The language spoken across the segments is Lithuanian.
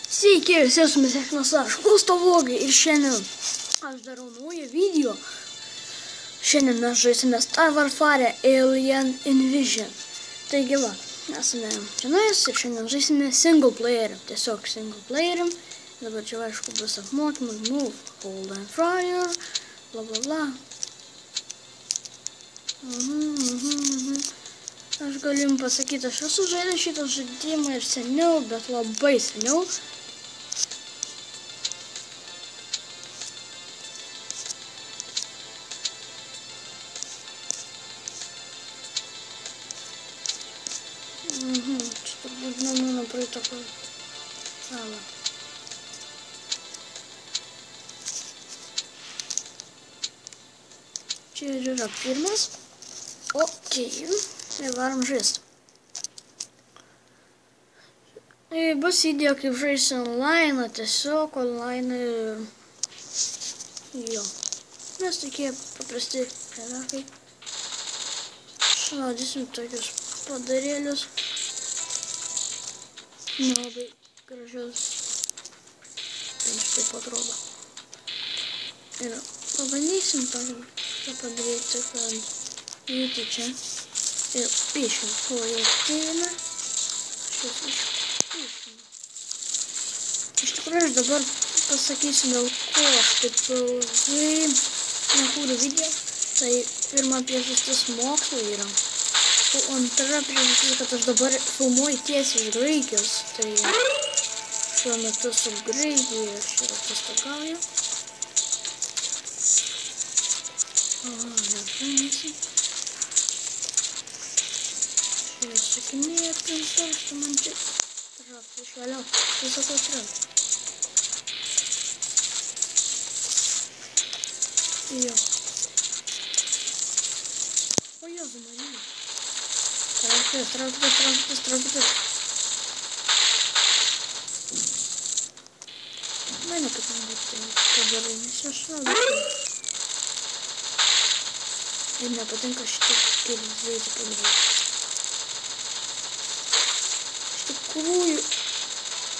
Sveiki, visi esame Sėkmės aš, Gustavlogai, ir šiandien aš darau naują video. Šiandien mes žaisime Star Warfare Alien Invasion. Taigi va, esame čionais ir šiandien žaisime single playerį, tiesiog single playerį. Dabar čia aišku bus apmokymai, move, hold and fire, bla bla bla. Aš galiu jums pasakyti, aš esu žaidęs šitą žaidimą ir seniau, bet labai seniau. Čia turbūt nuo mano praeito karto. Čia ir yra pirmas. Okei. Ir varom žaisti. Bus idėja, kaip žaisi online, tiesiog online. Jo. Mes tokie paprasti keliakai. Šaudysim tokius padarėlius. Nelabai gražius. Jums taip atrodo. Ir pabandysim padaryti, kad įti čia. Ir piešim, ko jau ateina. Šios piešim. Iš tikrųjų, aš dabar pasakysiu, dėl ko aš taip ilgai nekūriu video. Tai pirma priežastis mokslo yra. O antra priežastis, kad aš dabar filmuoju tiesiai iš Graikijos. Tai šiuo metu su Graikija ir čia atostogauju. Nepaimėsim. Sakinėti, taršti man čia. Traukti iš vėliau. Visako traukti. Jo. O Jėzu Marija. Trauktis. Mane kaip man būtų padarai, nes aš šaudu. Ir nepatinka šitie kaip veikti padaryti.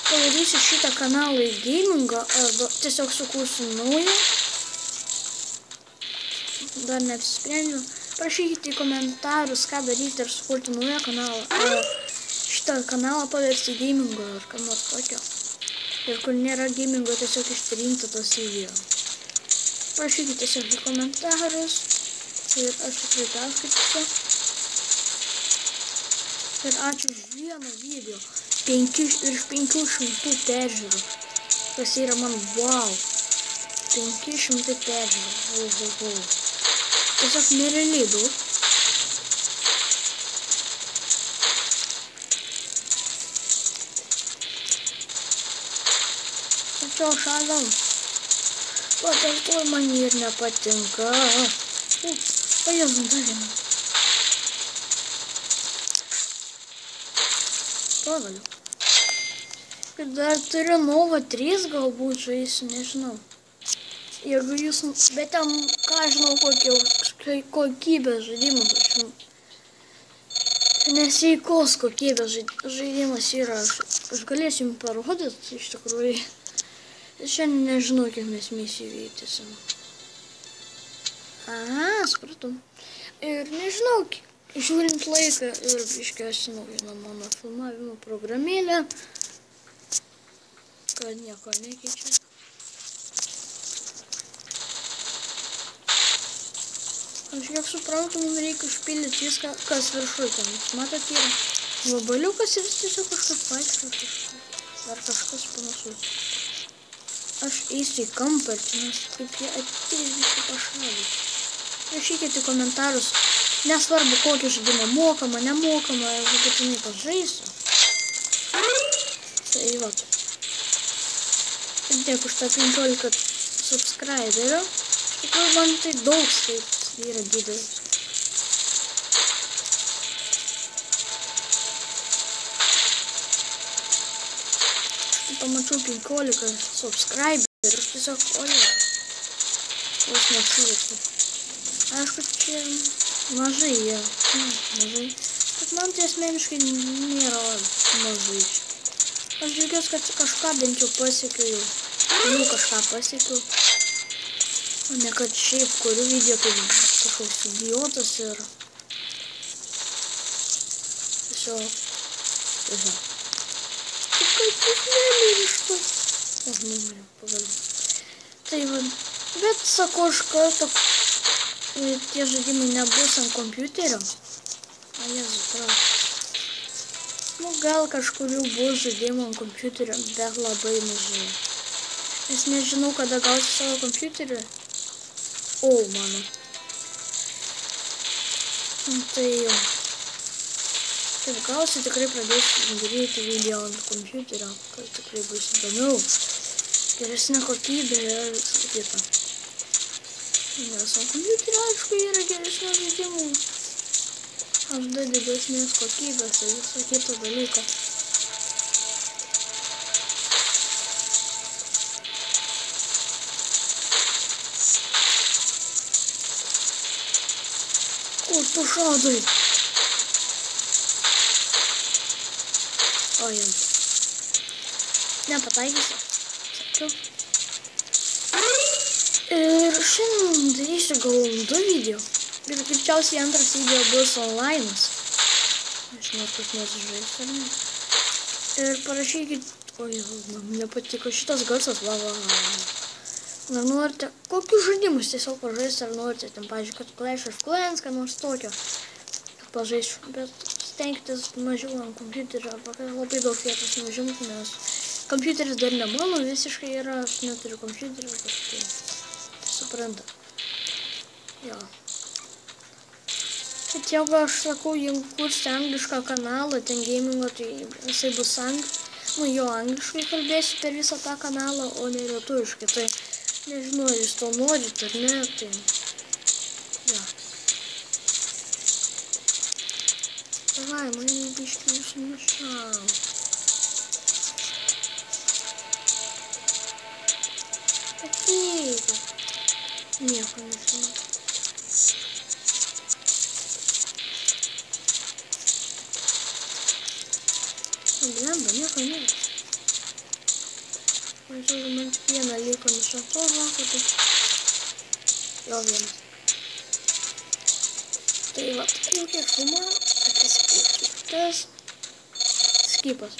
Pavarysiu šitą kanalą į gamingą, arba tiesiog sukursiu naują. Dar neapsisprendžiu. Prašykite į komentarus, ką daryti ir sukurti naują kanalą. Šitą kanalą paversti į gamingą ar ką nors tokio. Ir kur nėra gamingo, tiesiog ištrinti tos video. Prašykite tiesiog į komentarus. Ir aš tikrai perskaitysiu. Ir ačiū už vieną video. Virš 500 peržiūrų. Tas yra man wow. 500 peržiūrų. Tiesiog nerealiai daug. Tačiau šalam. Patalpoj man ir nepatinka. O Jėzum, dar viena. Pagaliau. Dar turiu Nova 3 galbūt žaisiu, nežinau. Jeigu jūs, bet ten, ką žinau, kokybės žaidimas. Neseikos kokybės žaidimas yra. Aš galėsiu jums parodyti, iš tikrųjų. Šiandien nežinau, kiek mes misijų vykdysim. Aha, supratau. Ir nežinau, žiūrint laiką ir biškiausiai naujina mano filmavimo programėlę, kad nieko nekeičia. Aš kiek suprantu, mums reikia užpildyti viską, kas viršui ten. Matot, yra vabaliukas ir tiesiog kažkas vaikšto, ar kažkas panašus. Aš eisiu į kampą ir čia mes kaip jie ateis visi pašalį. Rašykite į komentarus. Nesvarbu, kokį žaidimą mokama, nemokama, aš būtinai pažaisiu. Tai va. Dėkui už tą 15 subscriberių. Iš tikrųjų, man tai daug skaitis yra didelis. Pamačiau 15 subscriberių ir aš tiesiog vos neatsiverčiu. Aišku, čia mažai yra. Mažai. Bet man tai asmeniškai nėra mažai. Aš džiaugiuosi, kad kažką bent jau pasiekiau jau. Jau kažką pasiekiau. O ne kad šiaip kuriu video kaip kažkoks idiotas ir tiesiog. Tik kaip jis nemiriškas. Aš numiriau pagaliau. Tai va, bet sakau iš karto, tie žaidimai nebus ant kompiuterio. A Jėzus, prav. Nu, gal kažkurių bus žaidimų ant kompiuterio, bet labai mažai. Nes nežinau, kada gausiu savo kompiuterį. O, mano. Tai jau. Taip gausiu, tikrai pradėsiu daryti video ant kompiuterio, kad tikrai bus įdomiau. Geresnė kokybė ir visą kitą. Nes ant kompiuterio, aišku, yra geresnių žaidimų. HD didesnės kokybės ir viso kito dalyko. Kur tu šaudai? O, jam. Nepataikysiu. Sakiau. Ir šiandien darysiu gal 2 video. Ir greičiausiai antras video bus online'as. Nežinau, kas nors žais ar ne. Ir parašykit, oi, man nepatiko šitas garsas, va. Ar norite, kokius žaidimus tiesiog pažaisti, ar norite, ten, pavyzdžiui, kad Clash of Clans, ką nors tokio, kad pažaisiu. Bet stengtis mažiau ant kompiuterio, arba kad labai daug vietos neužimtų, nes kompiuteris dar ne mano visiškai yra, aš neturiu kompiuterio, bet tai supranta. Jo. Bet jeigu aš sakau, jeigu kursiu anglišką kanalą, ten gamingo, tai jisai bus jo angliškai kalbėsiu per visą tą kanalą, o ne lietuviškai. Tai nežinau, ar jūs to norit ar ne, tai jo. Davai, man biškį jūs nušau. Ateikit. Nieko nežinau. Blemba, nieko nėra. Man žiūrėjau, man vieną liko nušato žako, tai jo vienas. Tai va, reikia šumą, tas skipas.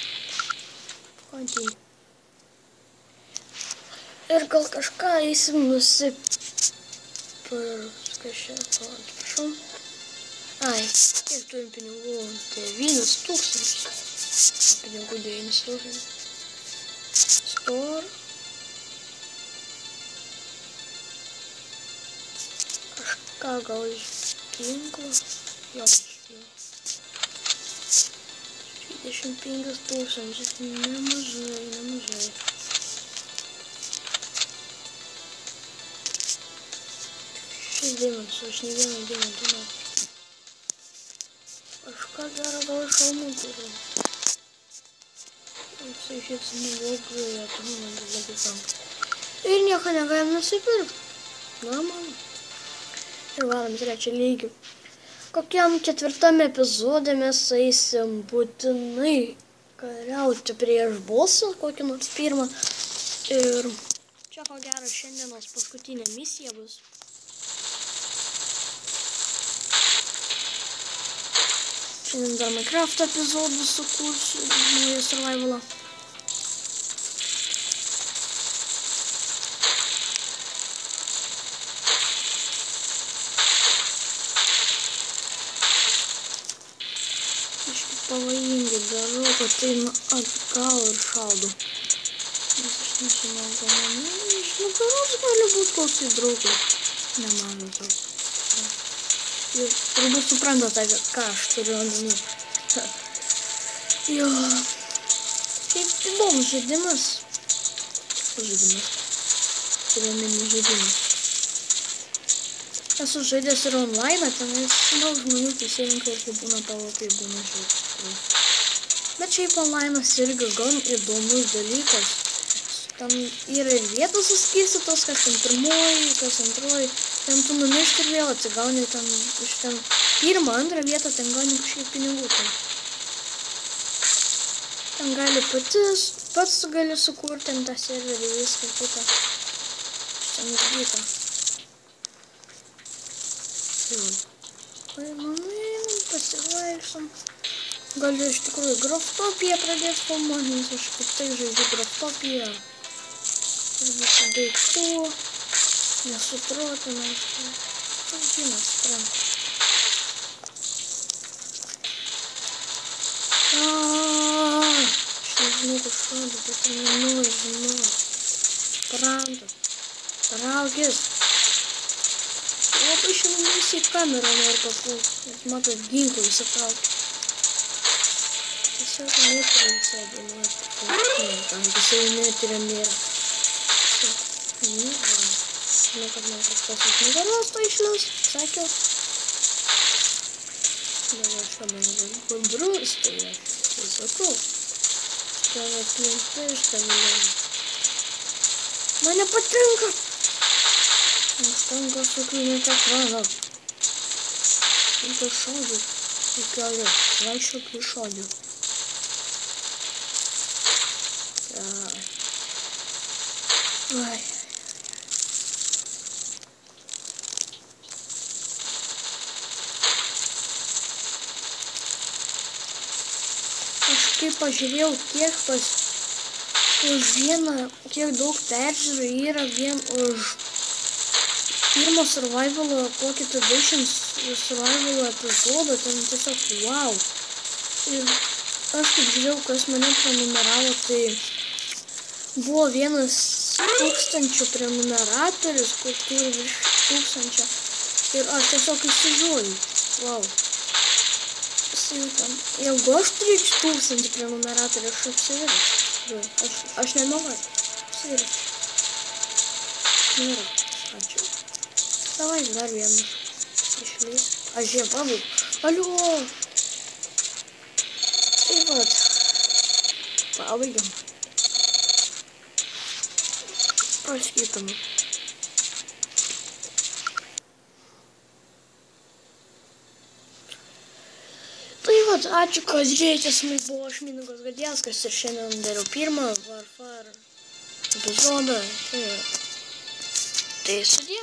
Continue. Ir gal kažką eisim atsiprašau. Ai, kiek turim pinigų? 9,000. Pinigų 9,000. Store. Kažką gal iš ginklo. Jo, iš ginklo. 25,000. Nemažai. Šis deimantas, aš ne vieną deimantą noriu. Aš ką gerą gal šalmų turiu. Jisai šitas neblogai, atrodo, labai tampa. Ir nieko negalim nusipirkti. Normalu. Ir varom 3 lygį. Kokiam 4 epizode mes eisim būtinai kariauti prieš bossą, kokį nors pirmą. Ir čia ko gero šiandienos paskutinė misija bus. Šiandien dar Minecraft epizodų sukursiu, naują survivalą. Iškai pavojingai darau, kad tai atgal ir šaudu. Nes aš nežinau, gal man gali būti koks draugai. Nemažas draugas. Ir turbūt suprantate, ką aš turiu omeny. Jo. Šiaip įdomus žaidimas. Turiu omeny žaidimas. Esu žaidęs ir online, tenais daug žmonių pasirinka ir kai būna tavo, kai būna žaidimas. Bet šiaip online'as irgi gan įdomus dalykas. Ten yra ir vietos suskirstytos, kas ten pirmoji, kas antroji. Ten tu numiršti ir vėl atsigauni ten iš ten pirmą, antrą vietą, ten gauni kažkiek pinigų. Tai. Ten gali pats gali sukurti ant tą serverį viską kitą. Ten uždyta. Paimam, pasivaikštam. Galiu iš tikrųjų Graftopiją pradėti filmuoti, nes aš kaip tai žaidžiu Graftopiją. Ir visų daiktų. Nesuprotina. Žinot, sprendžiu. Nežinau, kur šaudo, bet tai žinau. Suprantat. Traukis. Labai šiandien visi į kamerą nori papult. Nes matot, ginklą įsitraukti. Tiesiog neturė visai dainuoti. Tam visai neturė nėra. Žinau, kad man kažkas iš nugaros to išliaus. Sakiau. Dabar šiuo mano gudrus, tai aš sakau. Tave aplinkta iš taviliau. Man nepatinka. Užtenka tokių netekvano. Reikia šaudyt. Reikia vaikščiok į šaudyt. Ai. Aš kaip pažiūrėjau, kiek daug peržiūrų yra vien už pirmo survivalo Pocket Edition survivalo epizodą, ten tiesiog wow. Ir aš kaip žiūrėjau, kas mane prenumeravo, tai buvo 1000 prenumeratorius, kur turi virš 1000. Ir aš tiesiog įsižiūrėjau, wow. Jeigu aš turėčiau 1000 prenumeratorių, aš apsiverčiu. Aš nenoriu. Apsiverčiu. Nėra. Ačiū. Davai dar vieną. Išlys. Aš jie pabaigiu. Aliuo. Tai vat. Pabaigiam. Paskaitam. Tai vat, ačiū, kad žiūrėjote, su mumis buvo aš Mindaugas Gadiauskas ir šiandien dariau pirmą Warfare epizodą. Tai sudie.